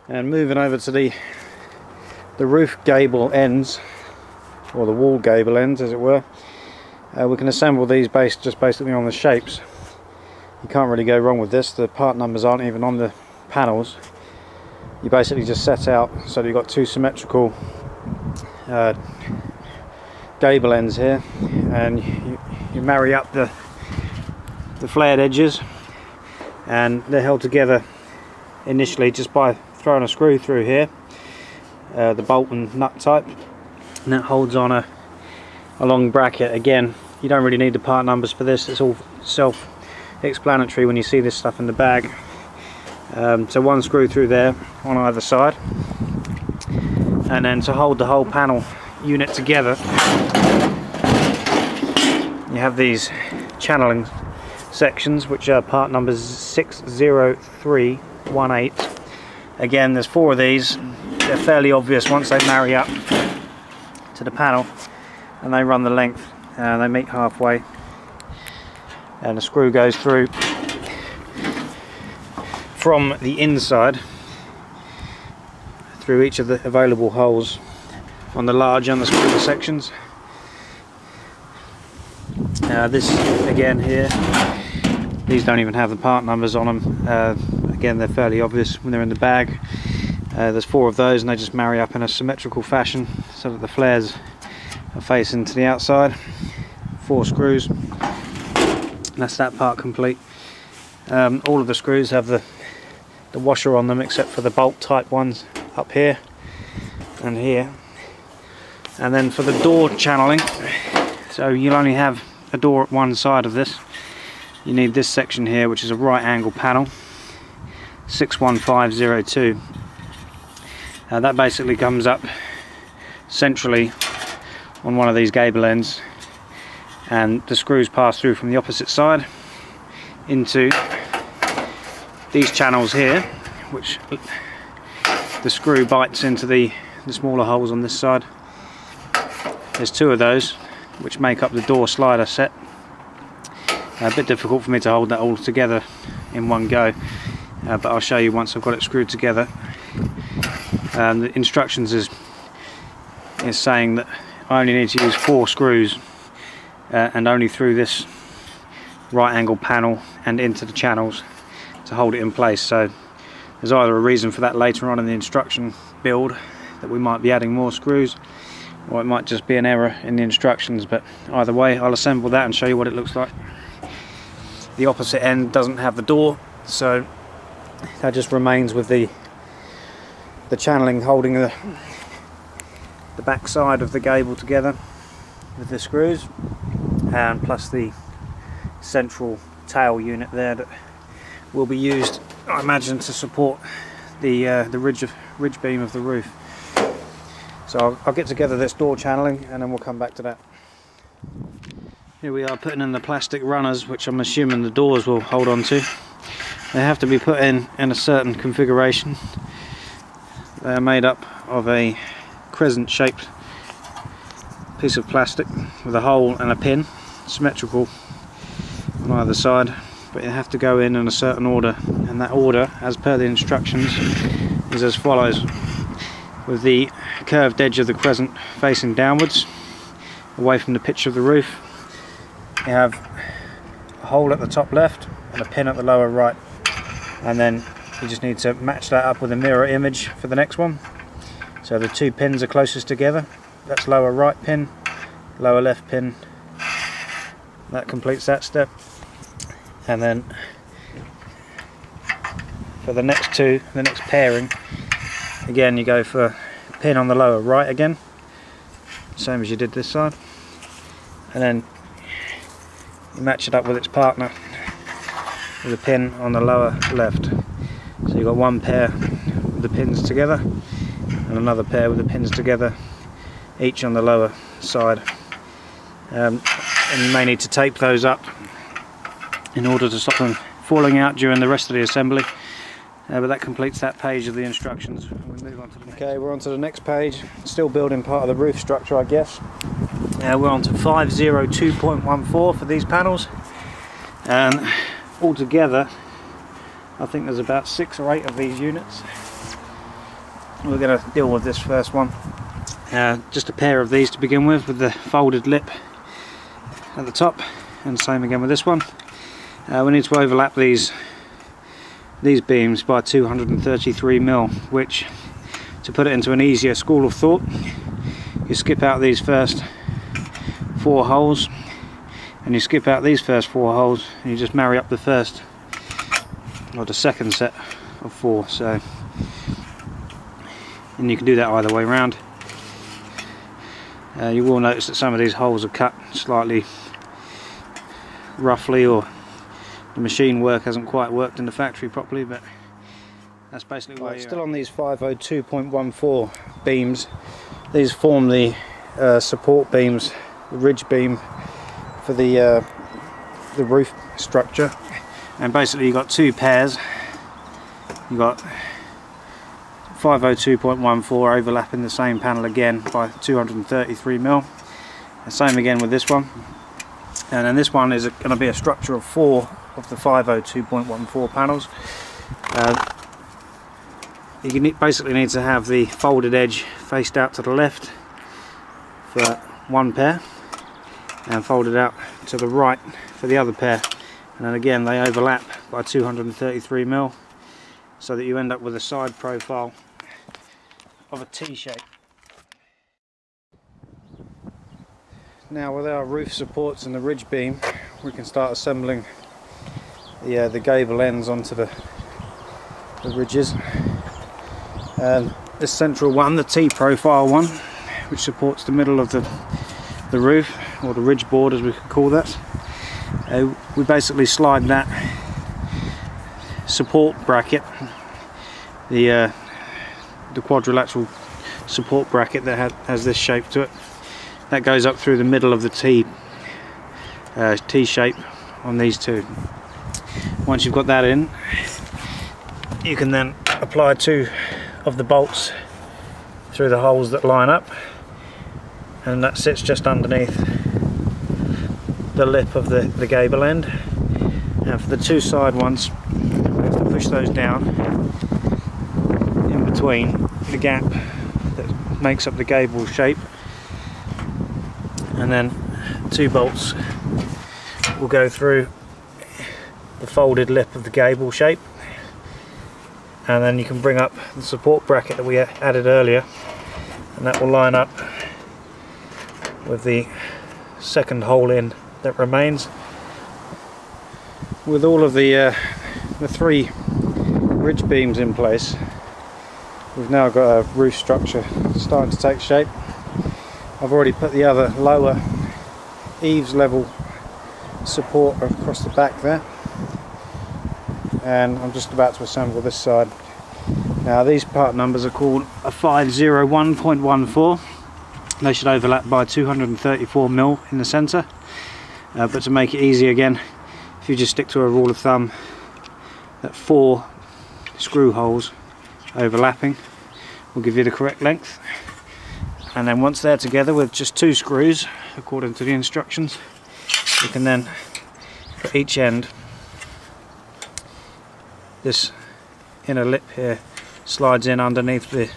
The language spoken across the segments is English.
And moving over to the roof gable ends, or the wall gable ends as it were, we can assemble these just basically on the shapes. You can't really go wrong with this. The part numbers aren't even on the panels. You basically just set out so that you've got two symmetrical gable ends here, and you marry up the flared edges, and they're held together initially just by throwing a screw through here, the bolt and nut type, and that holds on a long bracket. Again, you don't really need the part numbers for this. It's all self-explanatory when you see this stuff in the bag. So one screw through there on either side, and then to hold the whole panel unit together you have these channeling sections, which are part numbers 60318. Again, there's 4 of these. They're fairly obvious once they marry up to the panel and they run the length, and they meet halfway, and the screw goes through from the inside through each of the available holes on the large and the smaller sections. This again here, these don't even have the part numbers on them. Again, they're fairly obvious when they're in the bag. There's 4 of those, and they just marry up in a symmetrical fashion so that the flares are facing to the outside. 4 screws, and that's that part complete. All of the screws have the washer on them, except for the bolt type ones up here and here. And then for the door channeling, so you'll only have a door at one side of this. You need this section here, which is a right angle panel, 61502. That basically comes up centrally on one of these gable ends, and the screws pass through from the opposite side into these channels here, which the screw bites into the smaller holes on this side. There's 2 of those which make up the door slider set. A bit difficult for me to hold that all together in one go, but I'll show you once I've got it screwed together. The instructions is saying that I only need to use 4 screws, and only through this right angle panel and into the channels to hold it in place. So there's either a reason for that later on in the instruction build, that we might be adding more screws, or it might just be an error in the instructions. But either way, I'll assemble that and show you what it looks like. The opposite end doesn't have the door, so that just remains with the channeling holding the back side of the gable together with the screws, and plus the central tail unit there that will be used, I imagine, to support the ridge beam of the roof. So I'll get together this door channeling and then we'll come back to that. Here we are putting in the plastic runners, which I'm assuming the doors will hold on to. They have to be put in a certain configuration. They are made up of a crescent shaped piece of plastic with a hole and a pin, symmetrical on either side, but you have to go in a certain order, and that order, as per the instructions, is as follows: with the curved edge of the crescent facing downwards away from the pitch of the roof, you have a hole at the top left and a pin at the lower right, and then you just need to match that up with a mirror image for the next one. So the 2 pins are closest together. That's lower right pin, lower left pin. That completes that step. And then for the next 2, the next pairing, again you go for a pin on the lower right again, same as you did this side, and then you match it up with its partner with a pin on the lower left. So you've got one pair with the pins together and another pair with the pins together, each on the lower side. And you may need to tape those up in order to stop them falling out during the rest of the assembly. But that completes that page of the instructions. We'll move on to the next. Okay, we're on to the next page. Still building part of the roof structure, I guess. We're on to 502.14 for these panels, and altogether I think there's about 6 or 8 of these units. we're going to deal with this first one. Just a pair of these to begin with the folded lip at the top, and same again with this one. We need to overlap these beams by 233mm, which, to put it into an easier school of thought, you skip out these first 4 holes, and you skip out these first 4 holes, and you just marry up the first or the second set of 4. So, and you can do that either way around. You will notice that some of these holes are cut slightly roughly, or the machine work hasn't quite worked in the factory properly, but that's basically why. Still on these 502.14 beams, these form the support beams, the ridge beam for the roof structure. And basically you've got 2 pairs. You've got 502.14 overlapping the same panel again by 233mm. The same again with this one. And then this one is going to be a structure of 4 of the 502.14 panels. You basically need to have the folded edge faced out to the left for one pair, and folded out to the right for the other pair. And then again they overlap by 233mm, so that you end up with a side profile of a T shape. Now, with our roof supports and the ridge beam, we can start assembling the gable ends onto the ridges. And this central one, the T profile one, which supports the middle of the roof, or the ridge board as we could call that, we basically slide that support bracket, the quadrilateral support bracket that has this shape to it, that goes up through the middle of the T shape on these two. Once you've got that in, you can then apply 2 of the bolts through the holes that line up, and that sits just underneath the lip of the gable end. And for the 2 side ones, we have to push those down in between the gap that makes up the gable shape, and then 2 bolts will go through the folded lip of the gable shape, and then you can bring up the support bracket that we added earlier, and that will line up with the second hole in that remains. With all of the 3 ridge beams in place, we've now got a roof structure starting to take shape. I've already put the other lower eaves level support across the back there, and I'm just about to assemble this side. Now, these part numbers are called a 501.14. They should overlap by 234mm in the centre, but to make it easy again, if you just stick to a rule of thumb that 4 screw holes overlapping will give you the correct length. And then once they're together with just 2 screws according to the instructions, you can then at each end, this inner lip here slides in underneath the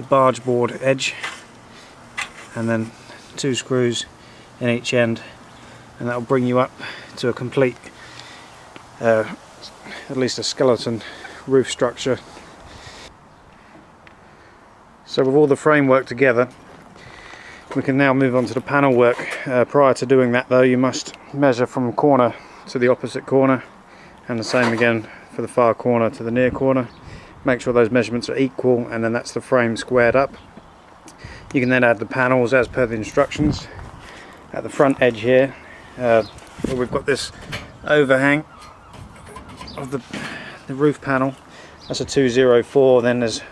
barge board edge, and then 2 screws in each end, and that will bring you up to a complete, at least a skeleton roof structure. So with all the framework together, we can now move on to the panel work. Prior to doing that though, you must measure from corner to the opposite corner, and the same again for the far corner to the near corner. Make sure those measurements are equal, and then that's the frame squared up. You can then add the panels as per the instructions. At the front edge here, where we've got this overhang of the roof panel, that's a 204, then there's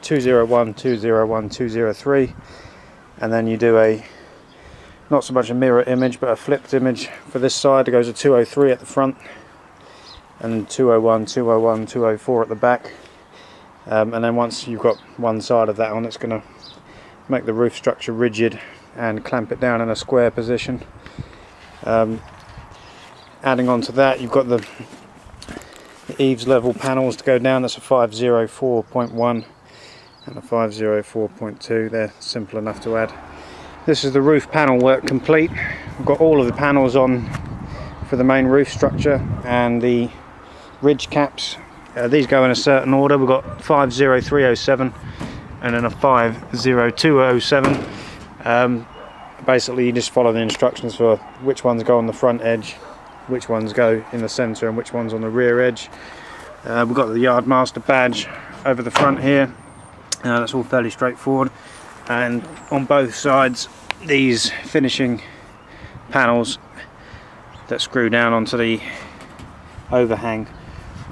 201, 201, 203, and then you do a, not so much a mirror image, but a flipped image for this side. It goes to 203 at the front, and 201, 201, 204 at the back. And then once you've got one side of that on, it's going to make the roof structure rigid and clamp it down in a square position. Adding on to that, you've got the eaves level panels to go down. That's a 504.1, and a 504.2. They're simple enough to add. This is the roof panel work complete. We've got all of the panels on for the main roof structure and the ridge caps. These go in a certain order. We've got 50307 and then a 50207. Basically you just follow the instructions for which ones go on the front edge, which ones go in the centre, and which ones on the rear edge. We've got the Yardmaster badge over the front here. That's all fairly straightforward, and on both sides these finishing panels that screw down onto the overhang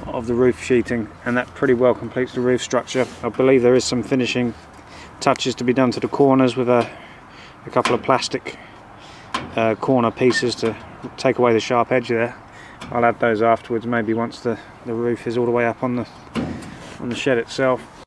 of the roof sheeting, and that pretty well completes the roof structure. I believe there is some finishing touches to be done to the corners with a couple of plastic corner pieces to take away the sharp edge there. I'll add those afterwards, maybe once the roof is all the way up on the shed itself.